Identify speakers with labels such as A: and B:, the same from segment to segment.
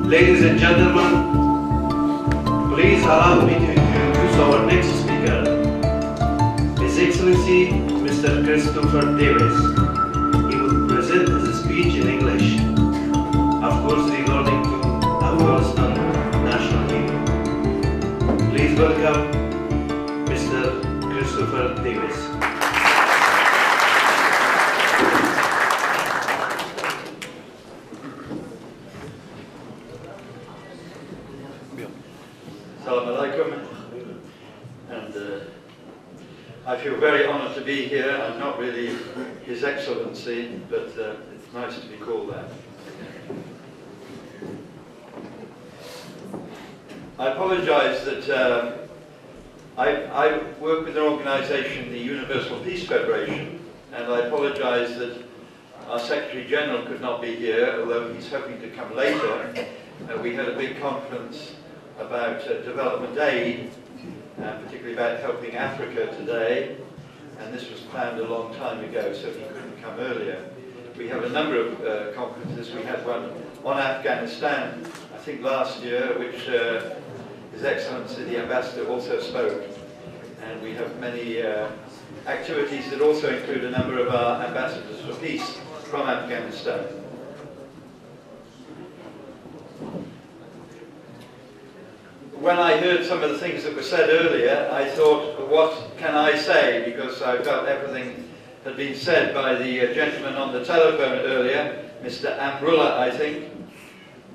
A: Ladies and gentlemen, please allow me to introduce our next speaker, His Excellency Mr. Christopher Davis. He will present his speech in English, of course regarding to Afghanistan national hero. Please welcome Mr. Christopher Davis.
B: Assalamu alaikum, and I feel very honoured to be here. I'm not really His Excellency, but it's nice to be called that. I apologise that I work with an organisation, the Universal Peace Federation, and I apologise that our Secretary General could not be here, although he's hoping to come later. We had a big conference about development aid, particularly about helping Africa today, and this was planned a long time ago, so he couldn't come earlier. We have a number of conferences. We had one on Afghanistan, I think last year, which His Excellency the Ambassador also spoke, and we have many activities that also include a number of our ambassadors for peace from Afghanistan. When I heard some of the things that were said earlier, I thought, what can I say? Because I felt everything had been said by the gentleman on the telephone earlier, Mr. Amrullah, I think.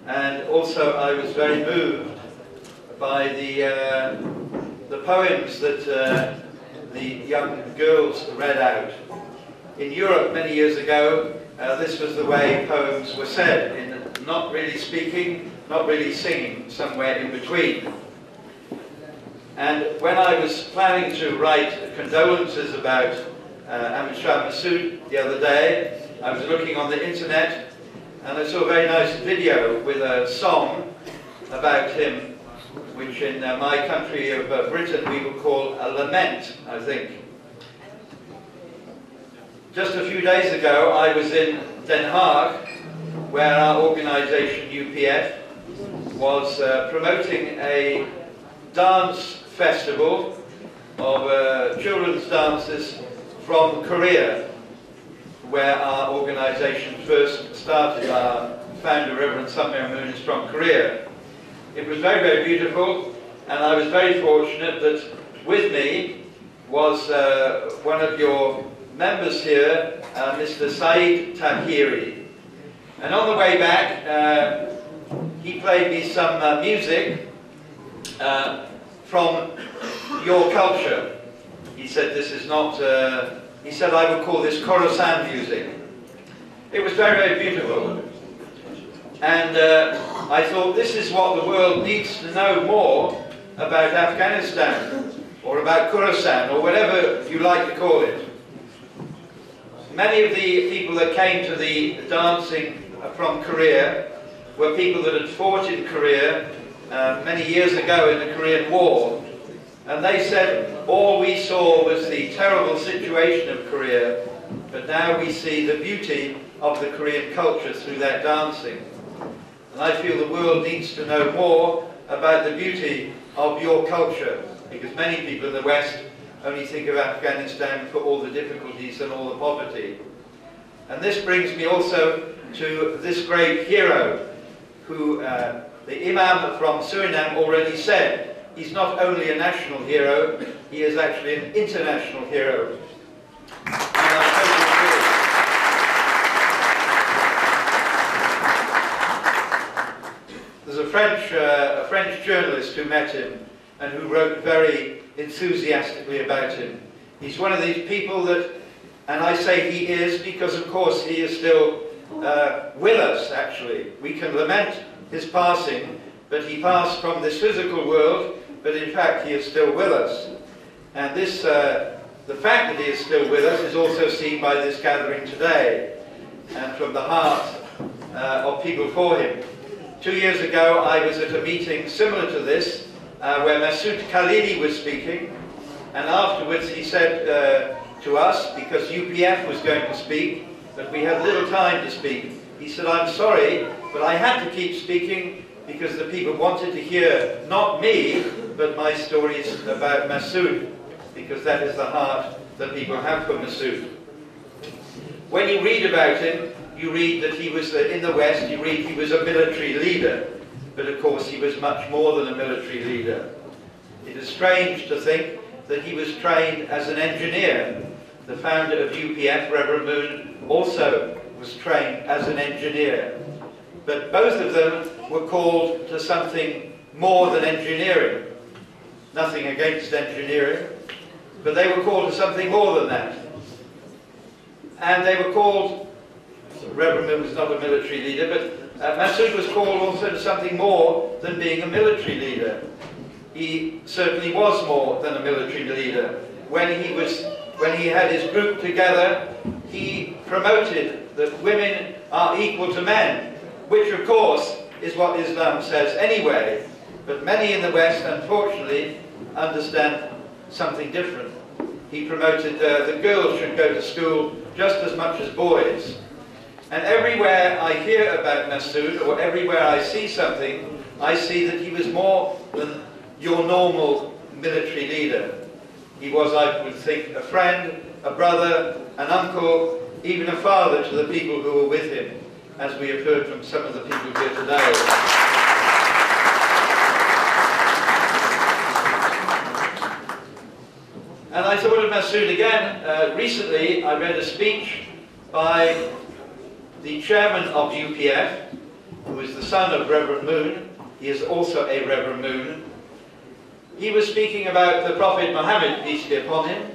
B: And also I was very moved by the poems that the young girls read out. In Europe many years ago, this was the way poems were said, in not really speaking, not really singing, somewhere in between. And when I was planning to write condolences about Ahmad Massoud the other day, I was looking on the internet and I saw a very nice video with a song about him, which in my country of Britain we would call a lament, I think. Just a few days ago I was in Den Haag, where our organisation UPF was promoting a dance festival of children's dances from Korea, where our organisation first started. Our founder, Reverend Sun Myung Moon, is from Korea. It was very, very beautiful, and I was very fortunate that with me was one of your members here, Mr. Saeed Tahiri. And on the way back, he played me some music from your culture. He said this is not, he said I would call this Khorasan music. It was very, very beautiful. And I thought this is what the world needs to know more about Afghanistan, or about Khorasan, or whatever you like to call it. Many of the people that came to the dancing from Korea were people that had fought in Korea many years ago in the Korean War, and they said all we saw was the terrible situation of Korea, but now we see the beauty of the Korean culture through that dancing. And I feel the world needs to know more about the beauty of your culture, because many people in the West only think of Afghanistan for all the difficulties and all the poverty. And this brings me also to this great hero, who the Imam from Suriname already said, he's not only a national hero, he is actually an international hero. And I totally agree. There's a French journalist who met him and who wrote very enthusiastically about him. He's one of these people that, and I say he is because of course he is still with us actually. We can lament his passing, but he passed from this physical world, but in fact he is still with us. And this, the fact that he is still with us is also seen by this gathering today, and from the heart of people for him. 2 years ago I was at a meeting similar to this, where Massoud Khalili was speaking, and afterwards he said to us, because UPF was going to speak, but we had little time to speak, he said, "I'm sorry, but I had to keep speaking because the people wanted to hear not me, but my stories about Massoud, because that is the heart that people have for Massoud. When you read about him, you read that he was, in the West, you read he was a military leader, but of course he was much more than a military leader. It is strange to think that he was trained as an engineer. The founder of UPF, Reverend Moon, also was trained as an engineer. But both of them were called to something more than engineering. Nothing against engineering, but they were called to something more than that. And they were called, Reverend Moon was not a military leader, but Massoud was called also to something more than being a military leader. He certainly was more than a military leader. When he had his group together, he promoted that women are equal to men, which of course is what Islam says anyway, but many in the West, unfortunately, understand something different. He promoted the girls should go to school just as much as boys. And everywhere I hear about Massoud, or everywhere I see something, I see that he was more than your normal military leader. He was, I would think, a friend, a brother, an uncle, even a father to the people who were with him, as we have heard from some of the people here today. And I thought of Massoud again. Recently, I read a speech by the chairman of UPF, who is the son of Reverend Moon. He is also a Reverend Moon. He was speaking about the Prophet Muhammad, peace be upon him.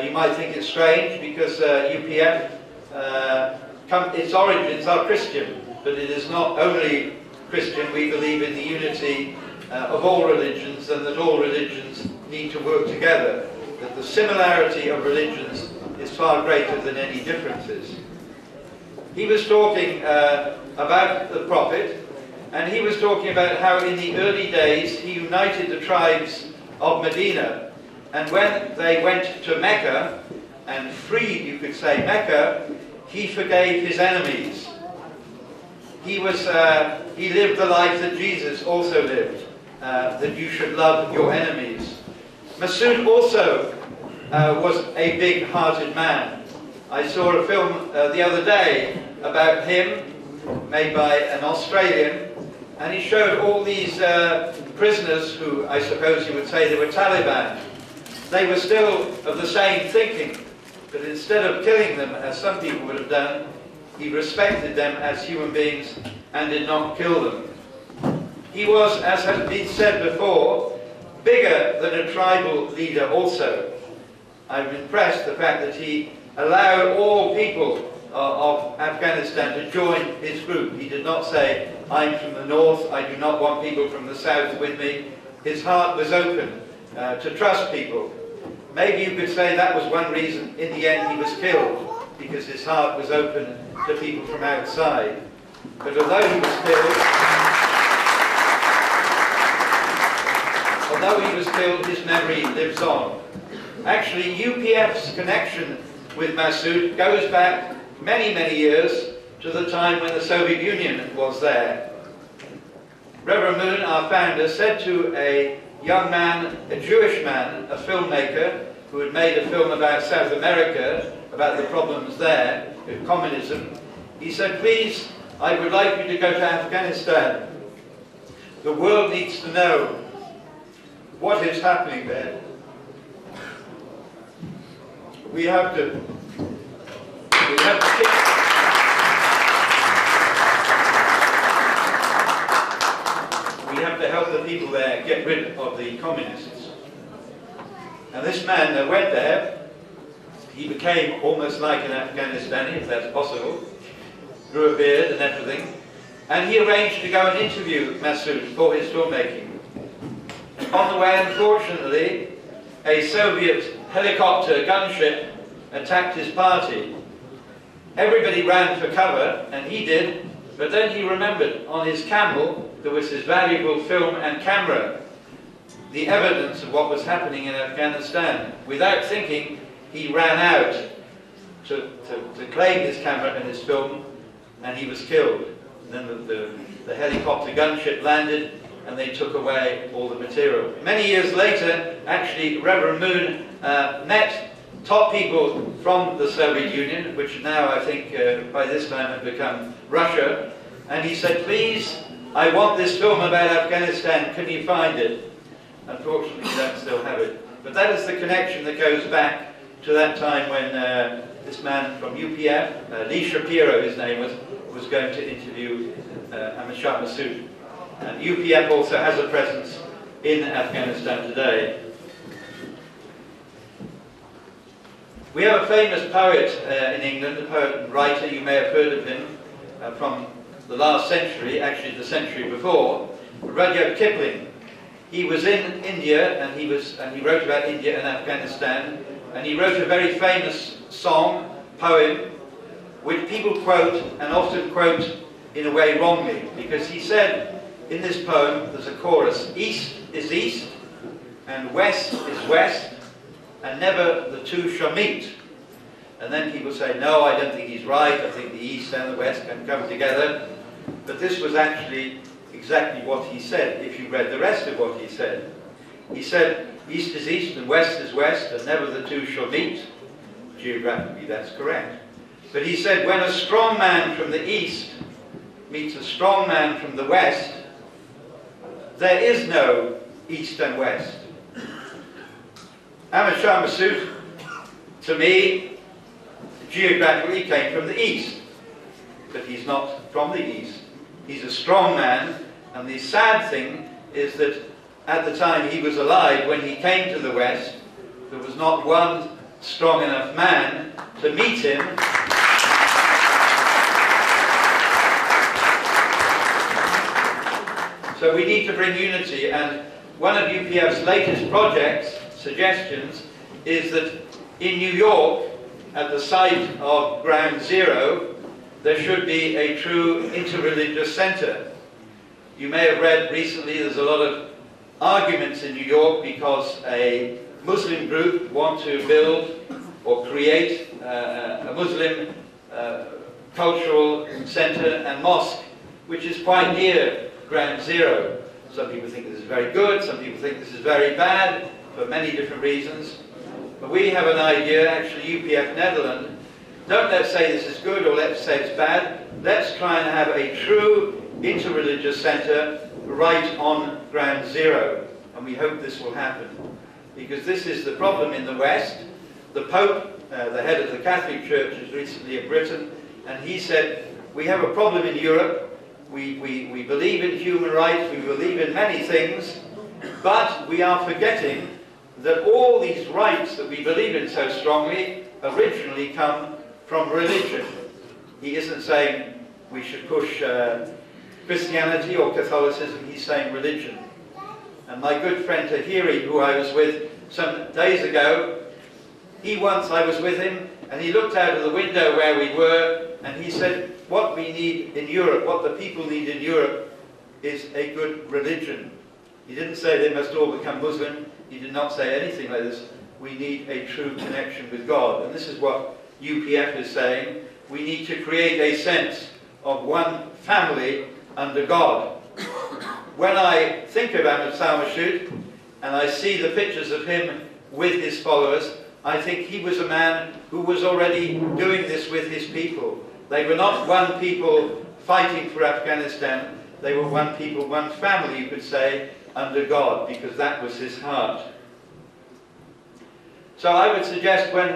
B: You might think it's strange because UPF, its origins are Christian, but it is not only Christian. We believe in the unity of all religions, and that all religions need to work together, that the similarity of religions is far greater than any differences. He was talking about the Prophet, and he was talking about how in the early days he united the tribes of Medina, and when they went to Mecca and freed, you could say, Mecca, he forgave his enemies. He lived the life that Jesus also lived, that you should love your enemies. Massoud also was a big-hearted man. I saw a film the other day about him, made by an Australian, and he showed all these prisoners who, I suppose you would say, they were Taliban. They were still of the same thinking, but instead of killing them, as some people would have done, he respected them as human beings and did not kill them. He was, as has been said before, bigger than a tribal leader also. I'm impressed the fact that he allowed all people of Afghanistan to join his group. He did not say, I'm from the north, I do not want people from the south with me. His heart was open to trust people. Maybe you could say that was one reason in the end he was killed, because his heart was open to people from outside. But although he was killed, his memory lives on. Actually, UPF's connection with Massoud goes back many, many years to the time when the Soviet Union was there. Reverend Moon, our founder, said to a young man, a Jewish man, a filmmaker, who had made a film about South America, about the problems there with communism, he said, please, I would like you to go to Afghanistan. The world needs to know what is happening there. We have to help the people there get rid of the communists. And this man went there. He became almost like an Afghanistani, if that's possible. Grew a beard and everything. And he arranged to go and interview Massoud for his filmmaking. On the way, unfortunately, a Soviet helicopter gunship attacked his party. Everybody ran for cover, and he did, but then he remembered on his camel there was his valuable film and camera, the evidence of what was happening in Afghanistan. Without thinking, he ran out to claim his camera and his film, and he was killed. And then the the helicopter gunship landed and they took away all the material. Many years later, actually, Reverend Moon met top people from the Soviet Union, which now I think by this time had become Russia, and he said, please, I want this film about Afghanistan, can you find it? Unfortunately, we don't still have it. But that is the connection that goes back to that time when this man from UPF, Lee Shapiro his name was going to interview Ahmad Massoud. And UPF also has a presence in Afghanistan today. We have a famous poet in England, a poet and writer, you may have heard of him, from the last century, actually the century before, Rudyard Kipling. He was in India and he wrote about India and Afghanistan, and he wrote a very famous song, poem, which people quote and often quote in a way wrongly, because he said in this poem, there's a chorus, east is east and west is west, and never the two shall meet. And then people say, no, I don't think he's right, I think the east and the west can come together. But this was actually exactly what he said, if you read the rest of what he said. He said, east is east and west is west, and never the two shall meet. Geographically, that's correct. But he said, when a strong man from the east meets a strong man from the west, there is no east and west. Ahmad Massoud, to me, geographically came from the east, but he's not from the east. He's a strong man, and the sad thing is that at the time he was alive, when he came to the west, there was not one strong enough man to meet him. So we need to bring unity, and one of UPF's latest projects, suggestions, is that in New York, at the site of Ground Zero, there should be a true interreligious center. You may have read recently there's a lot of arguments in New York because a Muslim group want to build or create a Muslim cultural center and mosque, which is quite near Ground Zero. Some people think this is very good, some people think this is very bad, for many different reasons. But we have an idea, actually UPF Netherlands, don't let's say this is good or let's say it's bad, let's try and have a true interreligious centre right on Ground Zero. And we hope this will happen. Because this is the problem in the West. The Pope, the head of the Catholic Church, is recently in Britain, and he said, we have a problem in Europe. We believe in human rights, we believe in many things, but we are forgetting that all these rights that we believe in so strongly originally come from religion. He isn't saying we should push Christianity or Catholicism, he's saying religion. And my good friend Tahiri, who I was with some days ago, I was with him, and he looked out of the window where we were, and he said, what we need in Europe, what the people need in Europe, is a good religion. He didn't say they must all become Muslim. He did not say anything like this. We need a true connection with God. And this is what UPF is saying. We need to create a sense of one family under God. When I think of Ahmad Massoud, and I see the pictures of him with his followers, I think he was a man who was already doing this with his people. They were not one people fighting for Afghanistan. They were one people, one family, you could say, under God, because that was his heart. So I would suggest when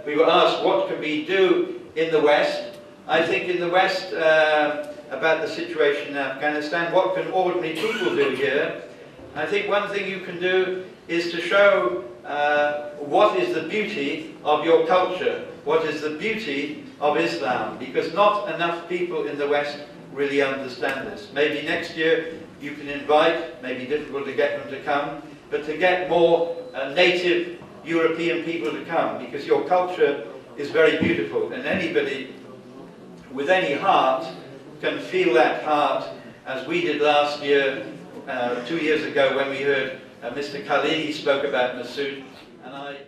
B: we were asked what can we do in the West, I think in the West about the situation in Afghanistan, what can ordinary people do here? I think one thing you can do is to show what is the beauty of your culture, what is the beauty of Islam, because not enough people in the West really understand this. Maybe next year you can invite, maybe difficult to get them to come, but to get more native European people to come, because your culture is very beautiful, and anybody with any heart can feel that heart, as we did last year, 2 years ago, when we heard Mr. Khalidi spoke about Massoud, and I